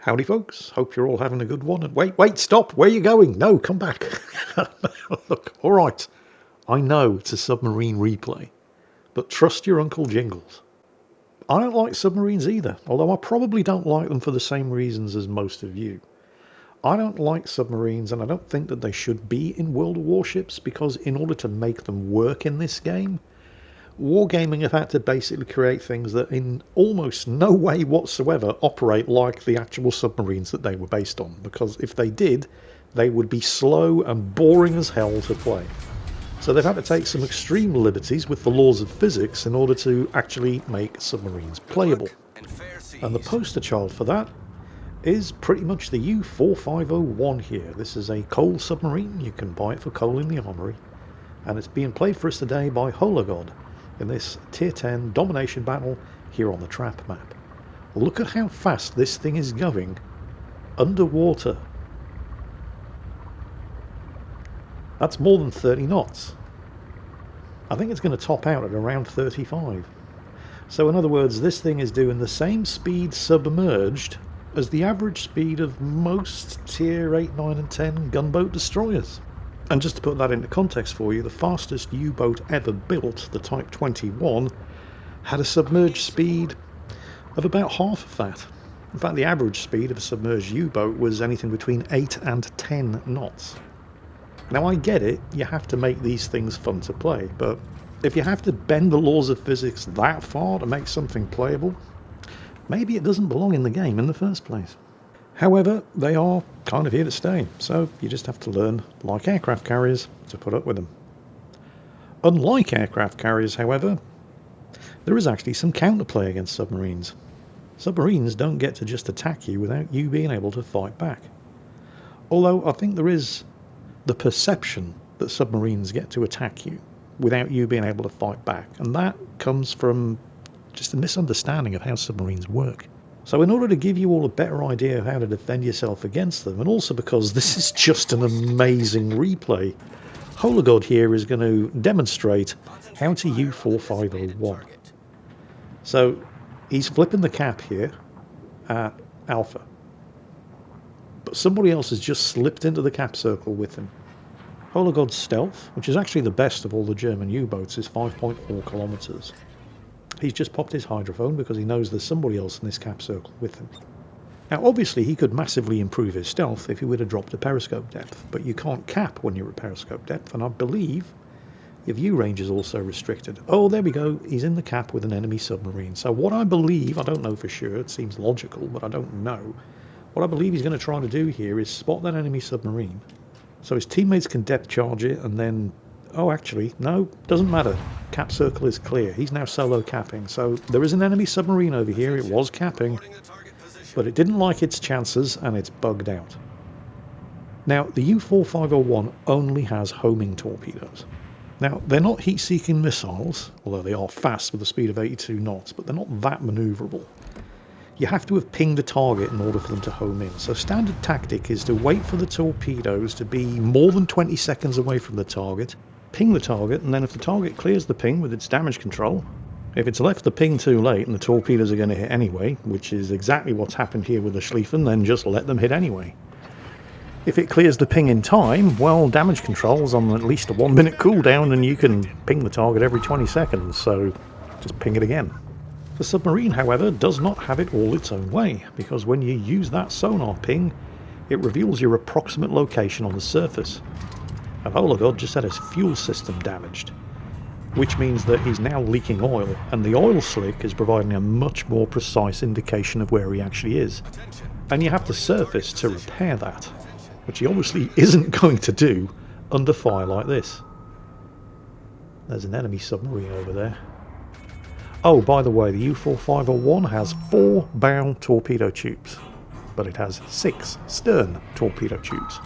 Howdy folks, hope you're all having a good one. And wait, stop, where are you going? No, come back. Look, alright, I know it's a submarine replay, but trust your Uncle Jingles. I don't like submarines either, although I probably don't like them for the same reasons as most of you. I don't like submarines, and I don't think that they should be in World of Warships, because in order to make them work in this game, Wargaming have had to basically create things that in almost no way whatsoever operate like the actual submarines that they were based on, because if they did, they would be slow and boring as hell to play. So they've had to take some extreme liberties with the laws of physics in order to actually make submarines playable. And the poster child for that is pretty much the U-4501 here. This is a coal submarine. You can buy it for coal in the armory. And it's being played for us today by Hologod in this Tier 10 domination battle here on the trap map. Look at how fast this thing is going underwater. That's more than 30 knots. I think it's going to top out at around 35. So in other words, this thing is doing the same speed submerged as the average speed of most Tier 8, 9 and 10 gunboat destroyers. And just to put that into context for you, the fastest U-boat ever built, the Type 21, had a submerged speed of about half of that. In fact, the average speed of a submerged U-boat was anything between 8 and 10 knots. Now I get it, you have to make these things fun to play, but if you have to bend the laws of physics that far to make something playable, maybe it doesn't belong in the game in the first place. However, they are kind of here to stay, so you just have to learn, like aircraft carriers, to put up with them. Unlike aircraft carriers, however, there is actually some counterplay against submarines. Submarines don't get to just attack you without you being able to fight back. Although I think there is the perception that submarines get to attack you without you being able to fight back, and that comes from just a misunderstanding of how submarines work. So in order to give you all a better idea of how to defend yourself against them, and also because this is just an amazing replay, Hologod here is going to demonstrate how to U-4501. So he's flipping the cap here at Alpha, but somebody else has just slipped into the cap circle with him. Hologod's stealth, which is actually the best of all the German U-boats, is 5.4 kilometers. He's just popped his hydrophone because he knows there's somebody else in this cap circle with him. Now obviously he could massively improve his stealth if he would have dropped a periscope depth, but you can't cap when you're at periscope depth, and I believe your view range is also restricted. Oh, there we go, he's in the cap with an enemy submarine. So what I believe, I don't know for sure, it seems logical, but I don't know. What I believe he's going to try to do here is spot that enemy submarine, so his teammates can depth charge it, and then... oh, actually, no, doesn't matter. Cap circle is clear. He's now solo capping. So there is an enemy submarine over here. It was capping, but it didn't like its chances, and it's bugged out. Now, the U-4501 only has homing torpedoes. Now, they're not heat-seeking missiles, although they are fast with a speed of 82 knots, but they're not that maneuverable. You have to have pinged a target in order for them to home in. So standard tactic is to wait for the torpedoes to be more than 20 seconds away from the target, ping the target, and then if the target clears the ping with its damage control, if it's left the ping too late and the torpedoes are going to hit anyway, which is exactly what's happened here with the Schlieffen, then just let them hit anyway. If it clears the ping in time, well, damage control's on at least a 1 minute cooldown and you can ping the target every 20 seconds, so just ping it again. The submarine, however, does not have it all its own way, because when you use that sonar ping, it reveals your approximate location on the surface. And Hologod just had his fuel system damaged, which means that he's now leaking oil, and the oil slick is providing a much more precise indication of where he actually is. And you have to surface to repair that, which he obviously isn't going to do under fire like this. There's an enemy submarine over there. Oh, by the way, the U-4501 has 4 bow torpedo tubes, but it has 6 stern torpedo tubes.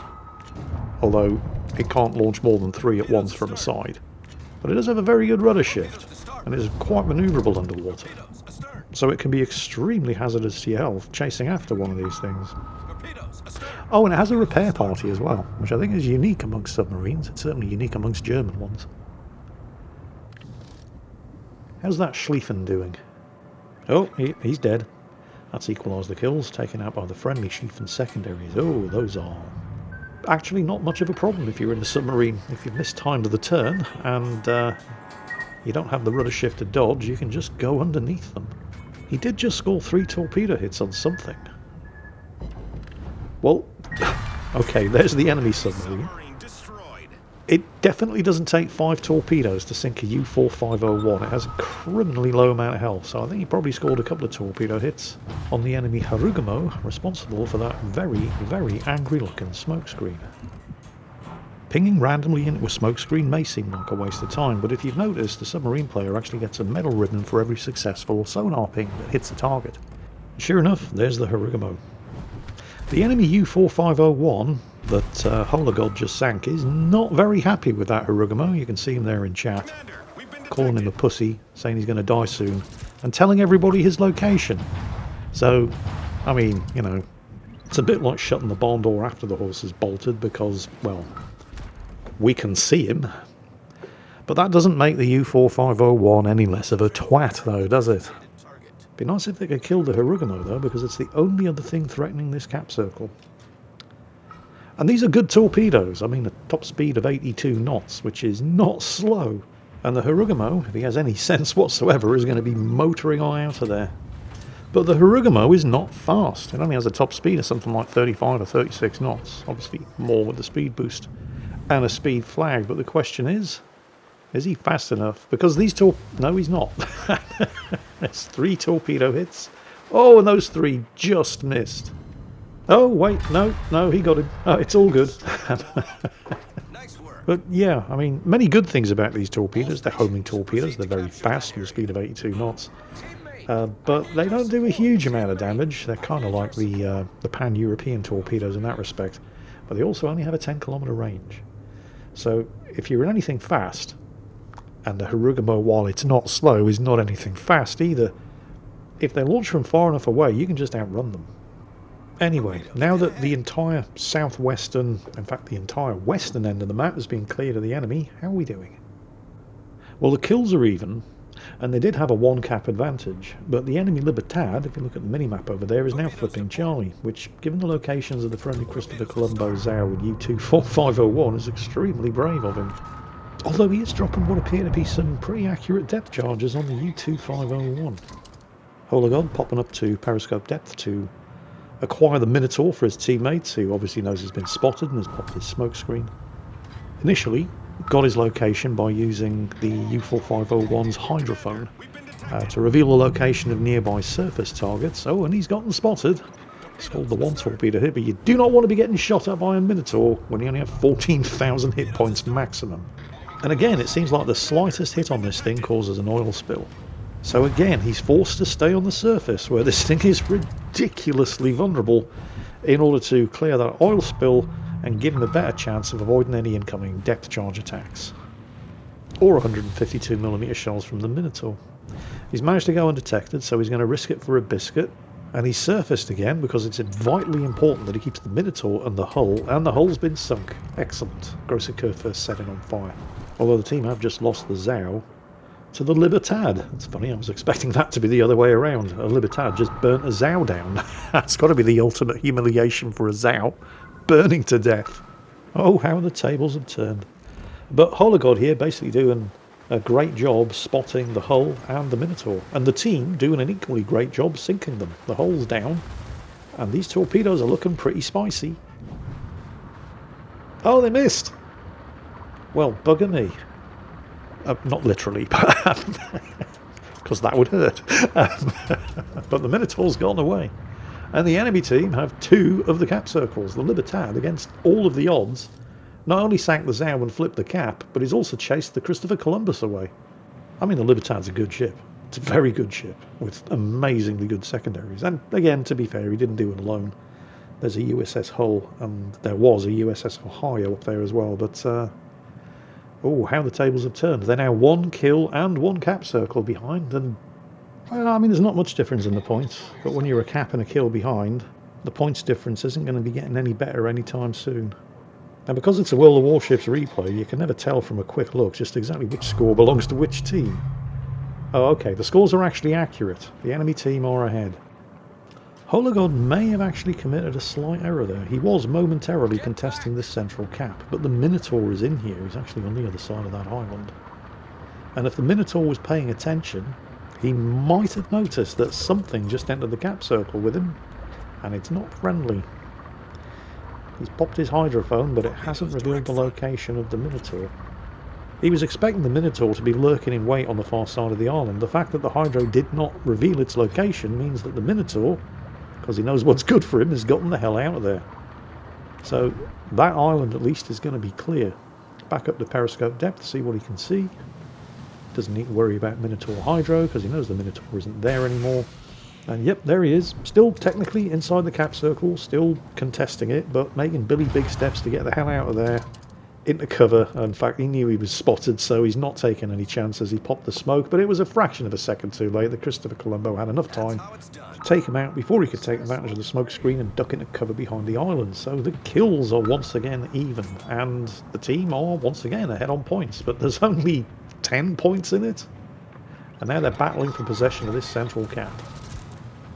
Although it can't launch more than 3 at once from a side. But it does have a very good rudder shift, and is quite manoeuvrable underwater. So it can be extremely hazardous to your health chasing after one of these things. Oh, and it has a repair party as well, which I think is unique amongst submarines. It's certainly unique amongst German ones. How's that Schlieffen doing? Oh, he's dead. That's equalised the kills, taken out by the friendly chief and secondaries. Oh, those are actually not much of a problem if you're in the submarine. If you've mistimed the turn and you don't have the rudder shift to dodge, you can just go underneath them. He did just score 3 torpedo hits on something. Well, okay, there's the enemy submarine. It definitely doesn't take 5 torpedoes to sink a U-4501. It has a criminally low amount of health, so I think he probably scored a couple of torpedo hits on the enemy Harugumo, responsible for that very, very angry-looking smokescreen. Pinging randomly into a smokescreen may seem like a waste of time, but if you've noticed, the submarine player actually gets a medal ribbon for every successful sonar ping that hits a target. Sure enough, there's the Harugumo. The enemy U-4501 that Hologod just sank is not very happy with that Harugumo. You can see him there in chat, calling him a pussy, saying he's going to die soon, and telling everybody his location. So, I mean, you know, it's a bit like shutting the barn door after the horse has bolted because, well, we can see him. But that doesn't make the U-4501 any less of a twat, though, does it? Be nice if they could kill the Harugumo, though, because it's the only other thing threatening this cap circle. And these are good torpedoes. I mean, a top speed of 82 knots, which is not slow. And the Harugumo, if he has any sense whatsoever, is going to be motoring on out of there. But the Harugumo is not fast. It only has a top speed of something like 35 or 36 knots. Obviously, more with the speed boost and a speed flag. But the question is he fast enough? Because these no, he's not. That's 3 torpedo hits. Oh, and those 3 just missed. Oh, wait, no, he got him. Oh, it's all good. Nice work. But yeah, I mean, many good things about these torpedoes. They're homing torpedoes. They're very fast with a speed of 82 knots. But they don't do a huge amount of damage. They're kind of like the pan-European torpedoes in that respect. But they also only have a 10-kilometer range. So if you're in anything fast, and the Harugumo, while it's not slow, is not anything fast either, if they launch from far enough away, you can just outrun them. Anyway, now that the entire southwestern, in fact the entire western end of the map has been cleared of the enemy, how are we doing? Well, the kills are even, and they did have a 1 cap advantage, but the enemy Libertad, if you look at the mini-map over there, is now flipping Charlie, which, given the locations of the friendly Christopher Colombo Zao with U-24501, is extremely brave of him. Although he is dropping what appear to be some pretty accurate depth charges on the U-2501. Hologod popping up to periscope depth to acquire the Minotaur for his teammates, who obviously knows he's been spotted and has popped his smoke screen. Initially, got his location by using the U-4501's hydrophone to reveal the location of nearby surface targets. Oh, and he's gotten spotted. Scored the 1 torpedo hit, but you do not want to be getting shot at by a Minotaur when you only have 14,000 hit points maximum. And again, it seems like the slightest hit on this thing causes an oil spill. So again, he's forced to stay on the surface, where this thing is ridiculously vulnerable, in order to clear that oil spill and give him a better chance of avoiding any incoming depth charge attacks. Or 152mm shells from the Minotaur. He's managed to go undetected, so he's going to risk it for a biscuit. And he's surfaced again because it's vitally important that he keeps the Minotaur and the hull's been sunk. Excellent. Grosser curve first setting on fire. Although the team have just lost the Zao to the Libertad. It's funny, I was expecting that to be the other way around. A Libertad just burnt a Zao down. That's got to be the ultimate humiliation for a Zao. Burning to death. Oh, how the tables have turned. But Hologod here basically doing a great job spotting the hull and the Minotaur. And the team doing an equally great job sinking them. The hull's down. And these torpedoes are looking pretty spicy. Oh, they missed! Well, bugger me. Not literally, because that would hurt. But the Minotaur's gone away. And the enemy team have 2 of the cap circles. The Libertad, against all of the odds, not only sank the Zao and flipped the cap, but he's also chased the Christopher Columbus away. I mean, the Libertad's a good ship. It's a very good ship, with amazingly good secondaries. And again, to be fair, he didn't do it alone. There's a USS Hull, and there was a USS Ohio up there as well, but oh, how the tables have turned. They're now 1 kill and 1 cap circle behind, and well, I mean, there's not much difference in the points, but when you're a cap and a kill behind, the points difference isn't going to be getting any better anytime soon. And because it's a World of Warships replay, you can never tell from a quick look just exactly which score belongs to which team. Oh, okay, the scores are actually accurate. The enemy team are ahead. Hologod may have actually committed a slight error there. He was momentarily contesting this central cap, but the Minotaur is in here. He's actually on the other side of that island. And if the Minotaur was paying attention, he might have noticed that something just entered the cap circle with him, and it's not friendly. He's popped his hydrophone, but it hasn't revealed the location of the Minotaur. He was expecting the Minotaur to be lurking in wait on the far side of the island. The fact that the hydro did not reveal its location means that the Minotaur, because he knows what's good for him, has gotten the hell out of there. So that island at least is going to be clear. Back up to periscope depth to see what he can see. Doesn't need to worry about Minotaur hydro because he knows the Minotaur isn't there anymore. And yep, there he is. Still technically inside the cap circle, still contesting it, but making Billy big steps to get the hell out of there. Into cover. In fact, he knew he was spotted, so he's not taking any chances. He popped the smoke, but it was a fraction of a second too late. The Christopher Colombo had enough time to take him out before he could take advantage of the smoke screen and duck into cover behind the island. So the kills are once again even, and the team are once again ahead on points, but there's only 10 points in it. And now they're battling for possession of this central cap.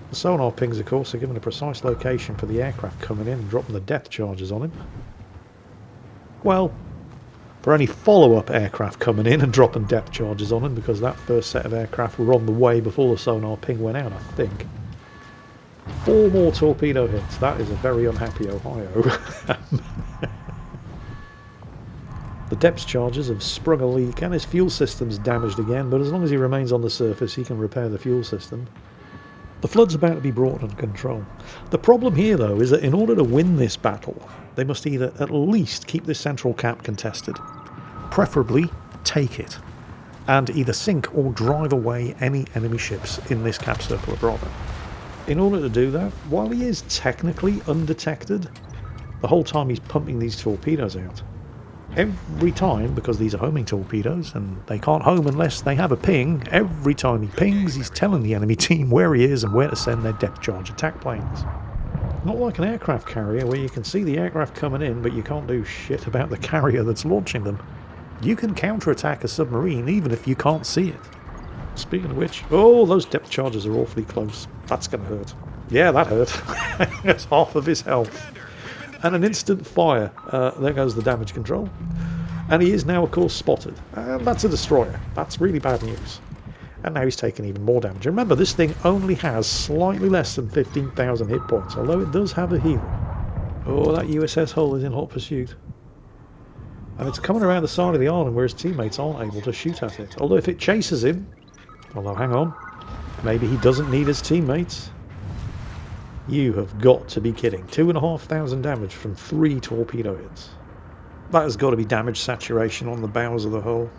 The sonar pings, of course, are given a precise location for the aircraft coming in and dropping the depth charges on him. Well, for any follow-up aircraft coming in and dropping depth charges on him, because that first set of aircraft were on the way before the sonar ping went out, I think. 4 more torpedo hits. That is a very unhappy Ohio. The depth charges have sprung a leak and his fuel system's damaged again, but as long as he remains on the surface he can repair the fuel system. The flood's about to be brought under control. The problem here, though, is that in order to win this battle, they must either at least keep this central cap contested, preferably take it, and either sink or drive away any enemy ships in this cap circle of Bravo. In order to do that, while he is technically undetected, the whole time he's pumping these torpedoes out, every time, because these are homing torpedoes and they can't home unless they have a ping, every time he pings he's telling the enemy team where he is and where to send their depth charge attack planes. Not like an aircraft carrier where you can see the aircraft coming in but you can't do shit about the carrier that's launching them. You can counterattack a submarine even if you can't see it. Speaking of which, oh, those depth charges are awfully close. That's going to hurt. Yeah, that hurt. That's half of his health. And an instant fire. There goes the damage control. And he is now, of course, spotted. And that's a destroyer. That's really bad news. And now he's taken even more damage. Remember, this thing only has slightly less than 15,000 hit points, although it does have a heal. Oh, that USS Hull is in hot pursuit. And it's coming around the side of the island where his teammates aren't able to shoot at it. Although if it chases him... Although, hang on. Maybe he doesn't need his teammates. You have got to be kidding. 2,500 damage from 3 torpedo hits. That has got to be damage saturation on the bows of the hull.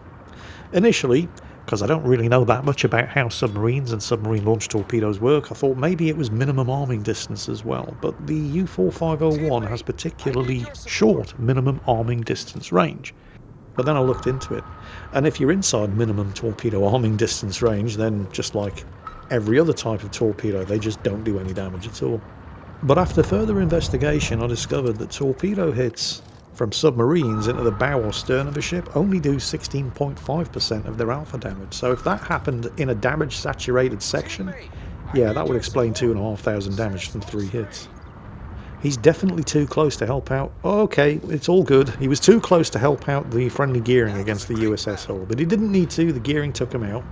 Initially, because I don't really know that much about how submarines and submarine launch torpedoes work, I thought maybe it was minimum arming distance as well, but the U-4501 has particularly short minimum arming distance range. But then I looked into it, and if you're inside minimum torpedo arming distance range, then just like every other type of torpedo, they just don't do any damage at all. But after further investigation, I discovered that torpedo hits from submarines into the bow or stern of a ship only do 16.5% of their alpha damage. So if that happened in a damage saturated section, yeah, that would explain 2,500 damage from 3 hits. He's definitely too close to help out. Okay, it's all good. He was too close to help out the friendly gearing against the USS Hull, but he didn't need to. The gearing took him out,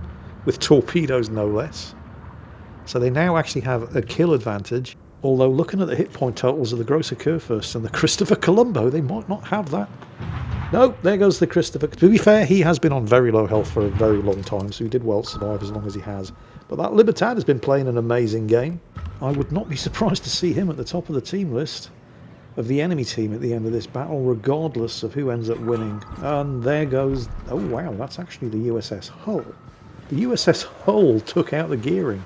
with torpedoes no less. So they now actually have a kill advantage, although looking at the hit point totals of the Grosser Kurfürst and the Christopher Colombo, they might not have that. No, there goes the Christopher. To be fair, he has been on very low health for a very long time, so he did well to survive as long as he has. But that Libertad has been playing an amazing game. I would not be surprised to see him at the top of the team list of the enemy team at the end of this battle, regardless of who ends up winning. And there goes... Oh, wow, that's actually the USS Hull. The USS Hull took out the gearing.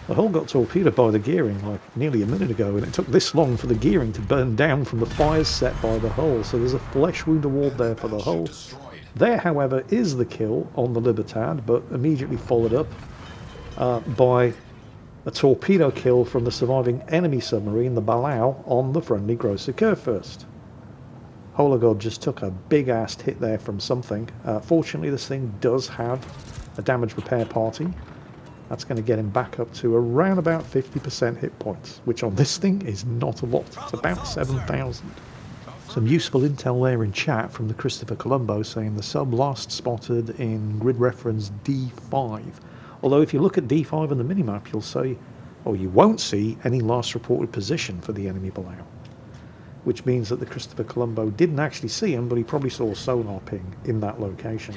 The hull got torpedoed by the gearing like nearly a minute ago, and it took this long for the gearing to burn down from the fires set by the hull, so there's a flesh wound award there for the hull. There, however, is the kill on the Libertad, but immediately followed up by a torpedo kill from the surviving enemy submarine, the Balau, on the friendly Grosser Kurfürst. Hologod just took a big-ass hit there from something. Fortunately, this thing does have a damage repair party, That's going to get him back up to around about 50% hit points, which on this thing is not a lot. It's about 7,000. Some useful intel there in chat from the Christopher Colombo saying the sub last spotted in grid reference D5. Although if you look at D5 on the minimap, you'll see, or you won't see, any last reported position for the enemy below. Which means that the Christopher Colombo didn't actually see him, but he probably saw a sonar ping in that location.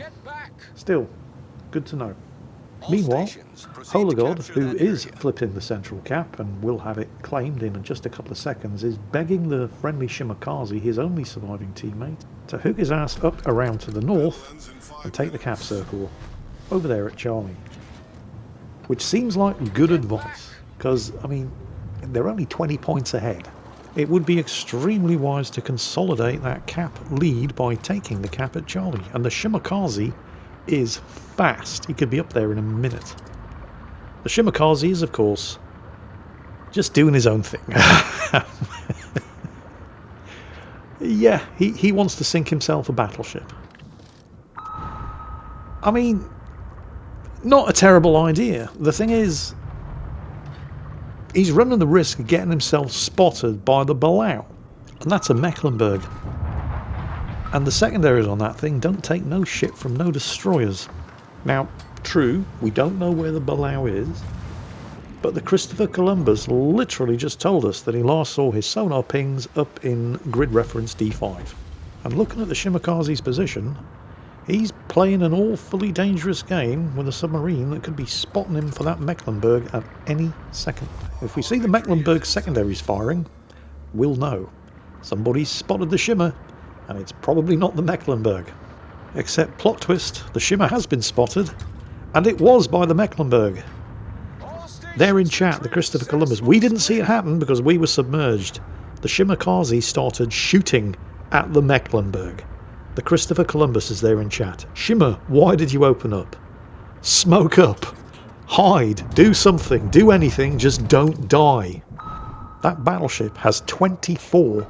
Still, good to know. Meanwhile, Hologod, who is flipping the central cap and will have it claimed in just a couple of seconds, is begging the friendly Shimakaze, his only surviving teammate, to hook his ass up around to the north and take the cap circle over there at Charlie. Which seems like good advice, because, I mean, they're only 20 points ahead. It would be extremely wise to consolidate that cap lead by taking the cap at Charlie, and the Shimakaze is fast. He could be up there in a minute. The Shimakaze is, of course, just doing his own thing. Yeah, he wants to sink himself a battleship. I mean, not a terrible idea. The thing is, he's running the risk of getting himself spotted by the Belau, and that's a Mecklenburg. And the secondaries on that thing don't take no shit from no destroyers. Now, true, we don't know where the Belau is, but the Christopher Columbus literally just told us that he last saw his sonar pings up in grid reference D5. And looking at the Shimakaze's position, he's playing an awfully dangerous game with a submarine that could be spotting him for that Mecklenburg at any second. If we see the Mecklenburg secondaries firing, we'll know. Somebody's spotted the Shimmer, and it's probably not the Mecklenburg. Except, plot twist, the Shimmer has been spotted, and it was by the Mecklenburg. There in chat, the Christopher Columbus. We didn't see it happen because we were submerged. The Shimakaze started shooting at the Mecklenburg. The Christopher Columbus is there in chat. Shimmer, why did you open up? Smoke up. Hide. Do something. Do anything. Just don't die. That battleship has 24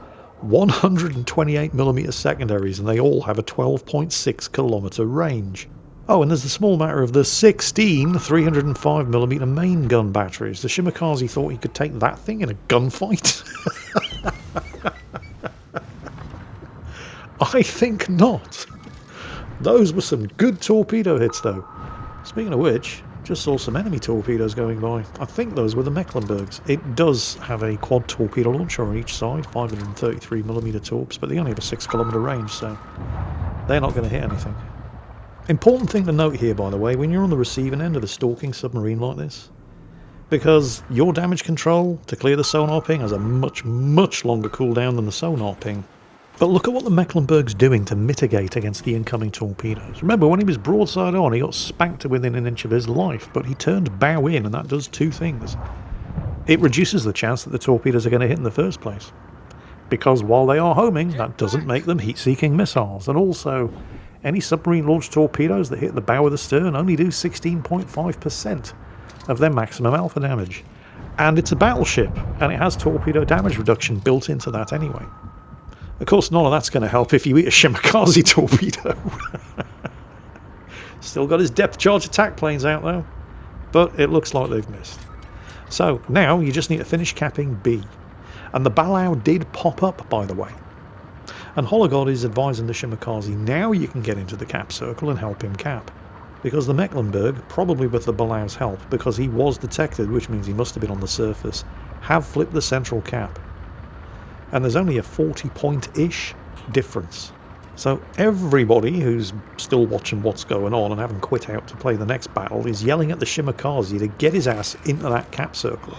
128mm secondaries, and they all have a 12.6 kilometer range. Oh, and there's the small matter of the 16 305mm main gun batteries. The Shimakaze thought he could take that thing in a gunfight? I think not. Those were some good torpedo hits, though. Speaking of which, just saw some enemy torpedoes going by. I think those were the Mecklenburgs. It does have a quad torpedo launcher on each side, 533mm torps, but they only have a 6 kilometer range, so they're not going to hit anything. Important thing to note here, by the way, when you're on the receiving end of a stalking submarine like this, because your damage control to clear the sonar ping has a much, much longer cooldown than the sonar ping. But look at what the Mecklenburg's doing to mitigate against the incoming torpedoes. Remember, when he was broadside on, he got spanked to within an inch of his life, but he turned bow in, and that does two things. It reduces the chance that the torpedoes are going to hit in the first place, because while they are homing, that doesn't make them heat-seeking missiles. And also, any submarine-launched torpedoes that hit the bow of the stern only do 16.5% of their maximum alpha damage. And it's a battleship, and it has torpedo damage reduction built into that anyway. Of course, none of that's going to help if you eat a Shimakaze torpedo. Still got his depth charge attack planes out, though. But it looks like they've missed. So, now you just need to finish capping B. And the Belau did pop up, by the way. And Hologod is advising the Shimakaze, now you can get into the cap circle and help him cap. Because the Mecklenburg, probably with the Belau's help, because he was detected, which means he must have been on the surface, have flipped the central cap. And there's only a 40-point-ish difference. So everybody who's still watching what's going on and haven't quit out to play the next battle is yelling at the Shimakaze to get his ass into that cap circle.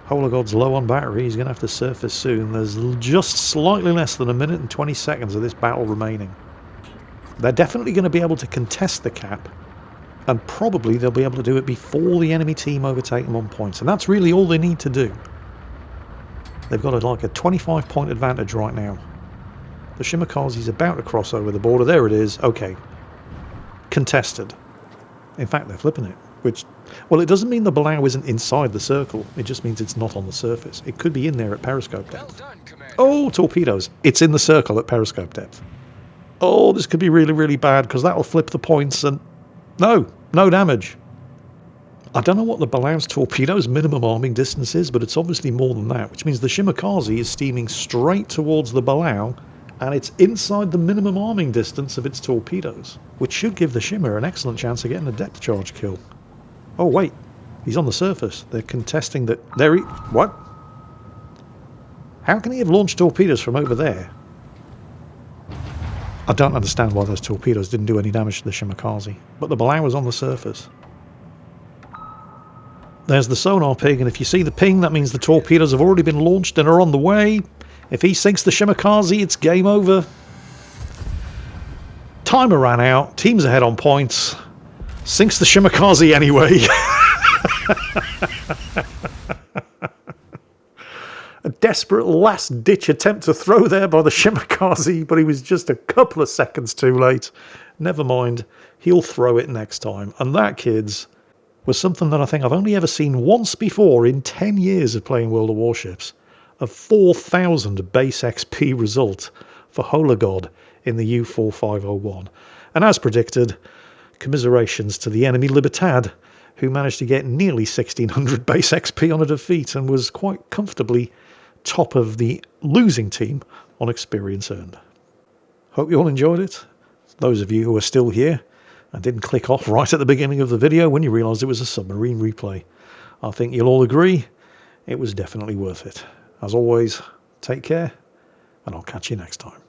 Hologod's low on battery, he's going to have to surface soon. There's just slightly less than a minute and 20 seconds of this battle remaining. They're definitely going to be able to contest the cap, and probably they'll be able to do it before the enemy team overtake them on points, and that's really all they need to do. They've got like a 25-point advantage right now. The Shimakaze's about to cross over the border. There it is. Okay. Contested. In fact, they're flipping it. Which, well, it doesn't mean the Belau isn't inside the circle. It just means it's not on the surface. It could be in there at periscope depth. Well done, Commander. Oh, torpedoes. It's in the circle at periscope depth. Oh, this could be really, really bad because that'll flip the points and... No damage. I don't know what the Balau's torpedo's minimum arming distance is, but it's obviously more than that, which means the Shimakaze is steaming straight towards the Balau, and it's inside the minimum arming distance of its torpedoes, which should give the Shimmer an excellent chance of getting a depth charge kill. Oh wait, he's on the surface. They're contesting that. There he... What? How can he have launched torpedoes from over there? I don't understand why those torpedoes didn't do any damage to the Shimakaze, but the Balau was on the surface. There's the sonar ping, and if you see the ping, that means the torpedoes have already been launched and are on the way. If he sinks the Shimakaze, it's game over. Timer ran out, team's ahead on points. Sinks the Shimakaze anyway. A desperate last-ditch attempt to throw there by the Shimakaze, but he was just a couple of seconds too late. Never mind, he'll throw it next time. And that, kids, was something that I think I've only ever seen once before in 10 years of playing World of Warships. A 4,000 base XP result for Hologod in the U-4501. And as predicted, commiserations to the enemy Libertad, who managed to get nearly 1,600 base XP on a defeat and was quite comfortably top of the losing team on experience earned. Hope you all enjoyed it. Those of you who are still here and didn't click off right at the beginning of the video when you realised it was a submarine replay, I think you'll all agree it was definitely worth it. As always, take care, and I'll catch you next time.